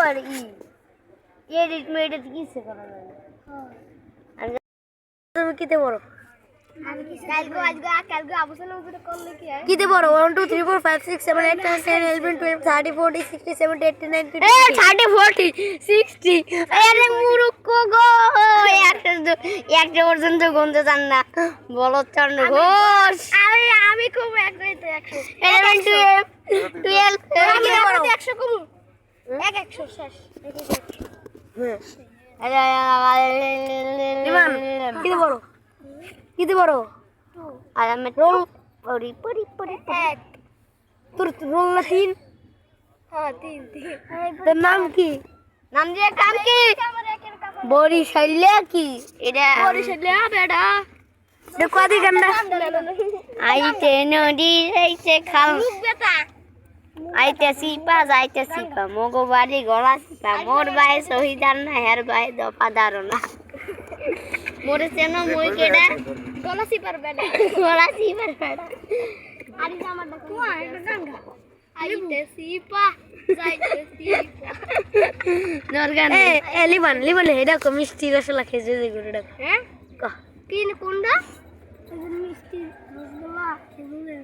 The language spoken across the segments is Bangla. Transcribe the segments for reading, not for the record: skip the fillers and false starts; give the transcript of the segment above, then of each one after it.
আর এডিট মেডিট কিছু করা যায় না। তুমি কিতে বড়? কিতে বড়? 1 2 3 4 5 6 7 8 9 10 11 12 13 14 16 17 18 19 20 30 40 60 আরে মুরুক্ক গো একটা পর্যন্ত গুনতে জান না বলো চন্দ্র ঘোষ। আমি খুব 100 11 12 100 কম 100 শেষ কিতে বড়? কিতে বড়? আর আমি রোল পড়ি এক তোর রোল না 3? হ্যাঁ 3 তোর নাম কি? নাম দিয়ে কাম কি? বরিশাইলে কি এটা? বরিশাইলে বেটা দেখো আদি গন্ডা আইতে নদী আইতে খাল আইতে সিপা যাইতে সিপা মগো বাড়ি গলা সিপা মোর ভাই শহীদার না হের ভাই দফাদার না মোরে চেনো মই কেডা গলা সিপার বেটা আরি আমার ডাক কোয়া এটা গাঙ্গা আইতে সিপা যাইতে সিপা নরগান এ লিবান এটা কো মিষ্টি রসলা খেজে যে গুড় ডাক হ্যাঁ ক কিন কোনডা মিষ্টি রসগোল্লা খেজুরের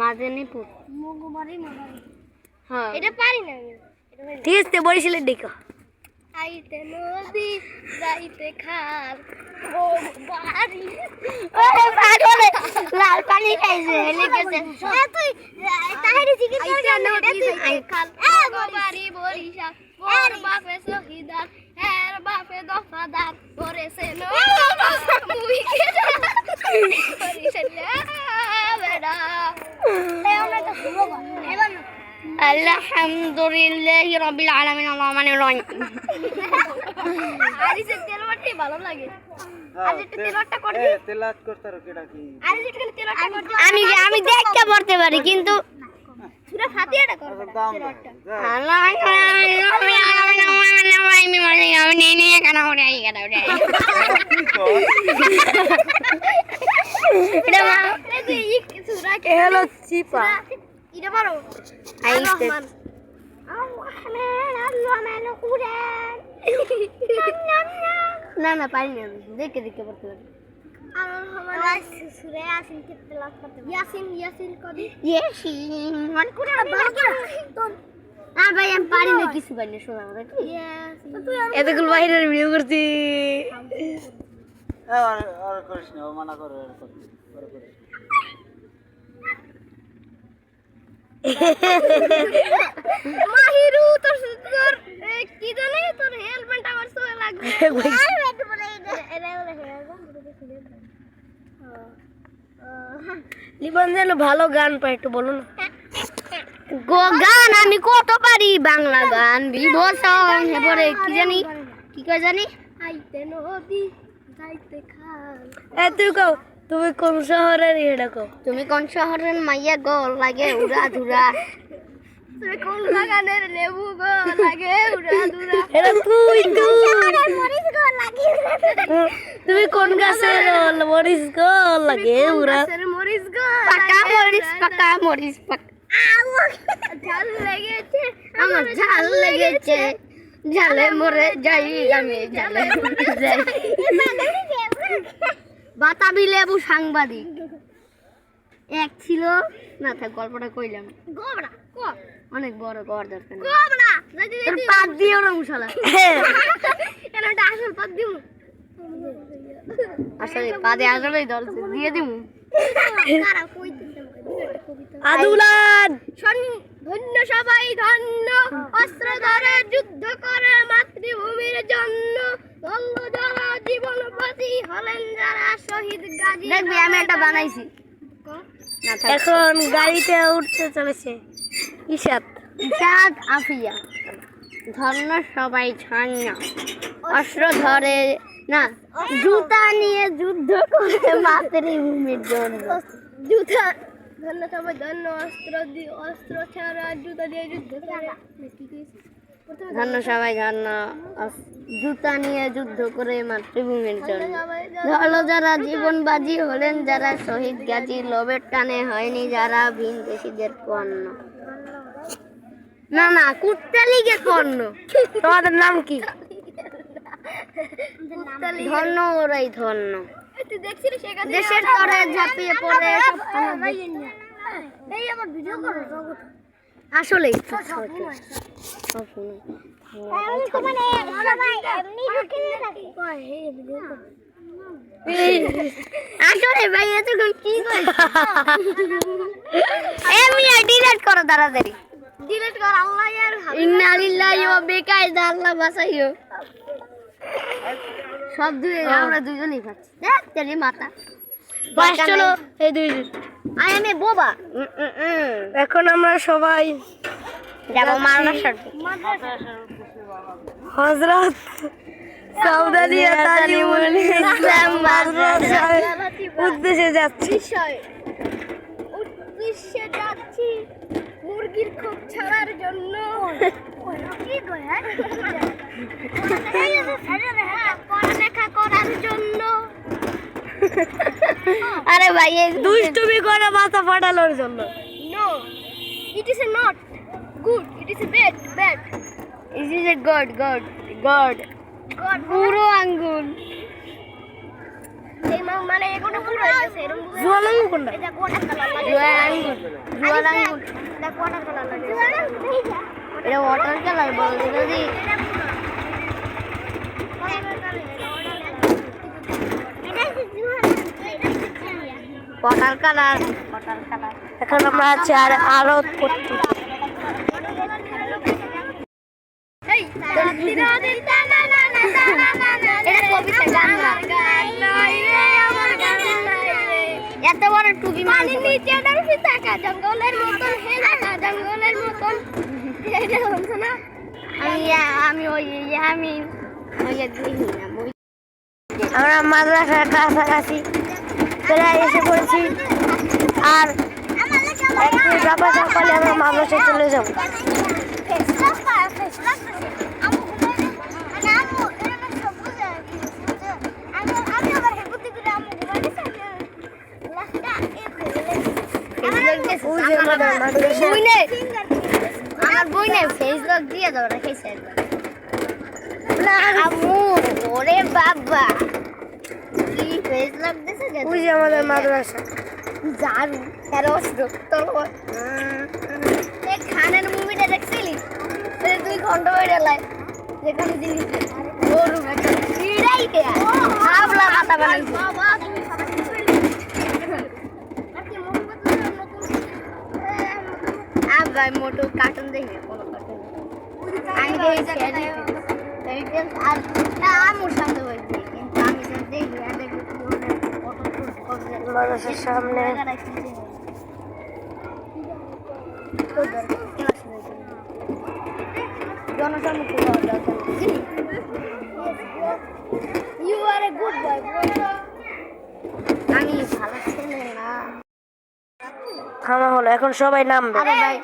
মাঝে নিপু মগো বাড়ি মাদারি হ্যাঁ এটা পারি না আমি ঠিক আছে বরিশালের দেখো আইতে নদী যাইতে খাল ও বাড়ি ওরে পাগলে লাল পানি খাইছে লিখেছে এ তুই তাহেরি জিজ্ঞেস কর কেন তুই খাল ও বাড়ি বরিশাল ওর বাপে শহীদার হের বাপে দফাদার করেছে নো মুই কেডা বরিশাল বেড়া এওনা তো হলো এবার আলহামদুলিল্লাহি রাব্বিল আলামিন আররহমানির রহিম আরে সে তেলওয়াটি ভালো লাগে আজ একটু তেলওয়াটা কর দে তেলাত করতার কেডা কি আরে একটু তেলওয়াটা কর আমি দেখতে পড়তে পারি কিন্তু পুরো ফাতিহাটা কর তেলওয়াটা আমি নিয়ে কেন ওরে আই গেল ওরে এটা মা এই সুরা কে হলো সিপা ইরে পারো রহমান না পারি না দেখে পড়তে পারি ভাই আমি পারি না কিছু পারি না শোনা এতগুলো বাইরের ভিডিও করছি মাহিরু তোর কি জানে তোর হেলমেট আমার সোয়ে লাগবে লিবন যেন ভালো গান পায় একটু বলো না গান আমি কত পারি বাংলা গান বিভূষণ এবারে কি জানি কি কয় জানি আইতে নদী যাইতে খাল এ তুই কও তুমি কোন শহরের এটা কও তুমি কোন শহরের মাইয়া গো লাগে উড়া ধুরা তুমি কোন বাগানের লেবু গো লাগে উড়া ধুরা এটা তুই মরিচ গো লাগে তুমি কোন গাছের মরিচ গো লাগে উড়া গাছের মরিচ গো পাকা মরিচ ঝাল লেগেছে আমার ঝাল লেগেছে ঝালে মরে যাই আমি ঝালে মরে যাই বাতাবি লেবু সাংবাদিক এক ছিল না থাক গল্পটা কইলাম গোবরা অনেক বড় গড় দরকার গোবরা তোর পাত দিও না মুশালা এটা আসল পাত দিমু আসলে পাদে আসলেই দরকার দিয়ে দিমু কারা কইতেছে আদুলান ধন্য সবাই ধন্য অস্ত্র ধরে যুদ্ধ করে মাতৃভূমির জন্য বলল যারা জীবনবাজি হলেন যারা শহীদ গাজী দেখবি আমি একটা বানাইছি এখন গাড়িতে উঠতে চলেছে ইশাত আফিয়া ধন্য সবাই ধন্য অস্ত্র ধরে না জুতা নিয়ে যুদ্ধ করে মাতৃভূমির জন্য জুতা ধন্য সবাই ধন্য অস্ত্র ছাড়া জুতা দিয়ে যুদ্ধ করে ধন্য সবাই ধন্য জুতা নিয়ে যুদ্ধ করে মাতৃভূমির জন্য ধরো যারা জীবনবাজি হলেন যারা শহীদ গাজী লোভের টানে হয়নি যারা ভিন দেশীদের পণ্য না না কুত্তা লিগে ধন্য। তোমাদের নাম কি? ধন্য ওরাই ধন্য। দেশের তরে ঝাঁপিয়ে পড়ে আসলে আসলে ভাই এতক্ষণ কি ডিলেট করো তাড়াতাড়ি, ডিলেট কর। আল্লাহ ইন্না লিল্লাহি ওয়া বিকাইদা, আল্লাহ বাঁচাইও। সব দুই আমরা দুইজনই খাচ্ছি। দেখ তেরি মাথা বাস চলো এই দুইজন। আমি বোবা। এখন আমরা সবাই যাবো মাদ্রাসার হযরত সাউদালিয়া তালিমুল ইসলাম মাদ্রাসার উদ্দেশ্যে যাচ্ছি। উদ্দেশ্যে যাচ্ছি মুরগির খোপ ছাড়ার জন্য। পড়ালেখা করার জন্য। আরে ভাই দুষ্টুমি করে মাথা ফাটানোর জন্য। No, it is not good. It is bad, bad. It is a good, good, good. God, পুরো আঙ্গুল। এই মানে এগুলো পুরো হয়ে গেছে এরকম। জোয়ান আঙ্গুল কোনটা? এটা কোটা কালার লাগে। জোয়ান আঙ্গুল। জোয়ান আঙ্গুল। এটা কোটা কালার লাগে। এটা ওয়াটার কালার বলে যদি। Water colour, water colour. এখন আমরা আছি আর আরো করতে। এত বড় টুপি মানে নিচে দাঁড়িয়ে থাকা জঙ্গলের মতন জঙ্গলের মতন। আমি ওই আমি আমরা মাদ্রাসার কাছাকাছি প্রায় এসে পড়েছি, আর একটু যাবা সকালে আমরা মাদ্রাসায় চলে যাব। আমার বই নেই, ফেসবুক দিয়ে দাও রেখেছে একবার। ওরে বাবা কি ফেসবুক দিছে। ওই যে আমাদের মাদ্রাসা জারু এই খানের মুভিটা দেখছিলি? 2 ঘন্টা বেড়ে লাই যেখানে দিলি গরু একটা সিড়াই কে আবলা মাথা বানাইছে। ভাই মোটু কার্টুন দেখি কোনো কার্টুন আমি দেখি আর আমার সাথে হয়েছে, কিন্তু আমি যা দেখি এদের মাদ্রাসার সামনে জনসম্মুখে you R a good boy. আমি ভালো ছেলে না। খাওয়া হলো, এখন সবাই নামবে। আরে ভাই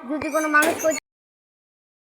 যদি কোনো মানুষ